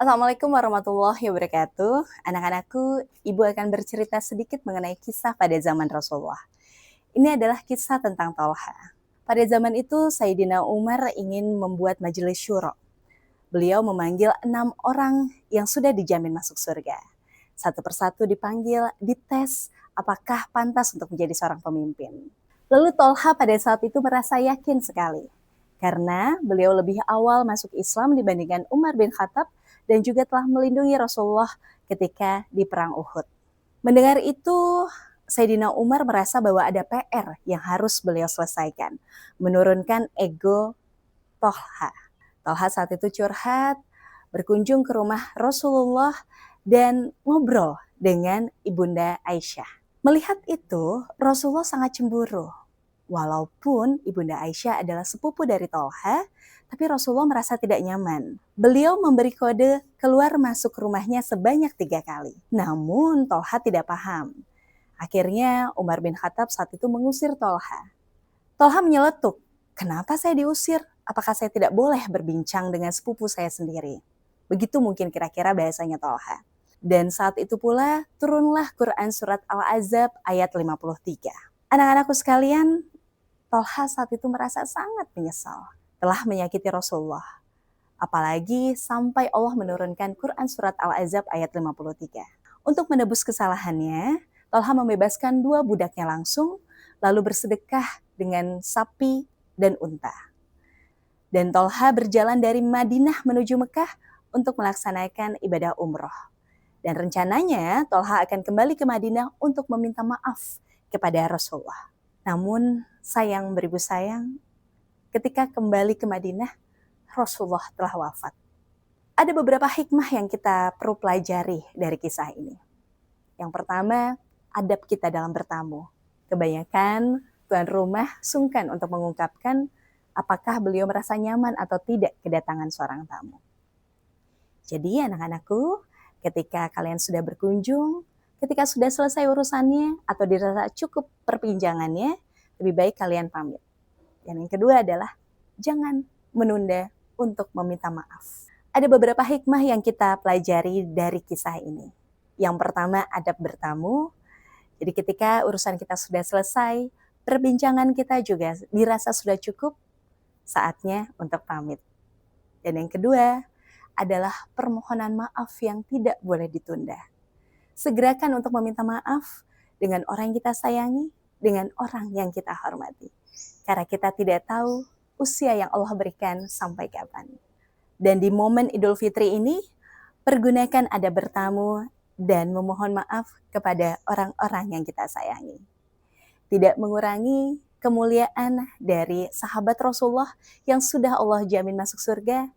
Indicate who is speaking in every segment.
Speaker 1: Assalamualaikum warahmatullahi wabarakatuh. Anak-anakku, Ibu akan bercerita sedikit mengenai kisah pada zaman Rasulullah. Ini adalah kisah tentang Tolha. Pada zaman itu, Sayyidina Umar ingin membuat majelis syuro. Beliau memanggil 6 orang yang sudah dijamin masuk surga. Satu persatu dipanggil, dites apakah pantas untuk menjadi seorang pemimpin. Lalu Tolha pada saat itu merasa yakin sekali. Karena beliau lebih awal masuk Islam dibandingkan Umar bin Khattab dan juga telah melindungi Rasulullah ketika di perang Uhud. Mendengar itu, Sayyidina Umar merasa bahwa ada PR yang harus beliau selesaikan, menurunkan ego Tolha. Tolha saat itu curhat, berkunjung ke rumah Rasulullah dan ngobrol dengan Ibunda Aisyah. Melihat itu, Rasulullah sangat cemburu. Walaupun Ibunda Aisyah adalah sepupu dari Tolha, tapi Rasulullah merasa tidak nyaman. Beliau memberi kode keluar masuk rumahnya sebanyak 3 kali. Namun Tolha tidak paham. Akhirnya Umar bin Khattab saat itu mengusir Tolha. Tolha menyeletuk, kenapa saya diusir? Apakah saya tidak boleh berbincang dengan sepupu saya sendiri? Begitu mungkin kira-kira bahasanya Tolha. Dan saat itu pula turunlah Quran surat Al-Ahzab ayat 53. Anak-anakku sekalian, Tolha saat itu merasa sangat menyesal telah menyakiti Rasulullah. Apalagi sampai Allah menurunkan Quran surat Al-Ahzab ayat 53. Untuk menebus kesalahannya, Tolha membebaskan 2 budaknya langsung, lalu bersedekah dengan sapi dan unta. Dan Tolha berjalan dari Madinah menuju Mekah untuk melaksanakan ibadah umroh. Dan rencananya Tolha akan kembali ke Madinah untuk meminta maaf kepada Rasulullah. Namun sayang beribu sayang, ketika kembali ke Madinah, Rasulullah telah wafat. Ada beberapa hikmah yang kita perlu pelajari dari kisah ini. Yang pertama, adab kita dalam bertamu. Kebanyakan tuan rumah sungkan untuk mengungkapkan apakah beliau merasa nyaman atau tidak kedatangan seorang tamu. Jadi anak-anakku, ketika kalian sudah berkunjung, ketika sudah selesai urusannya atau dirasa cukup perbincangannya, lebih baik kalian pamit. Dan yang kedua adalah jangan menunda untuk meminta maaf. Ada beberapa hikmah yang kita pelajari dari kisah ini. Yang pertama, adab bertamu. Jadi ketika urusan kita sudah selesai, perbincangan kita juga dirasa sudah cukup, saatnya untuk pamit. Dan yang kedua adalah permohonan maaf yang tidak boleh ditunda. Segerakan untuk meminta maaf dengan orang yang kita sayangi, dengan orang yang kita hormati. Karena kita tidak tahu usia yang Allah berikan sampai kapan. Dan di momen Idul Fitri ini, pergunakan adab bertamu dan memohon maaf kepada orang-orang yang kita sayangi. Tidak mengurangi kemuliaan dari sahabat Rasulullah yang sudah Allah jamin masuk surga,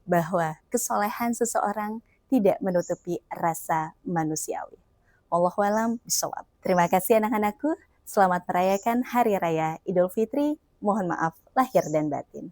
Speaker 1: bahwa kesolehan seseorang tidak menutupi rasa manusiawi. Wallahu a'lam bishawab. Terima kasih anak-anakku. Selamat merayakan Hari Raya Idul Fitri. Mohon maaf lahir dan batin.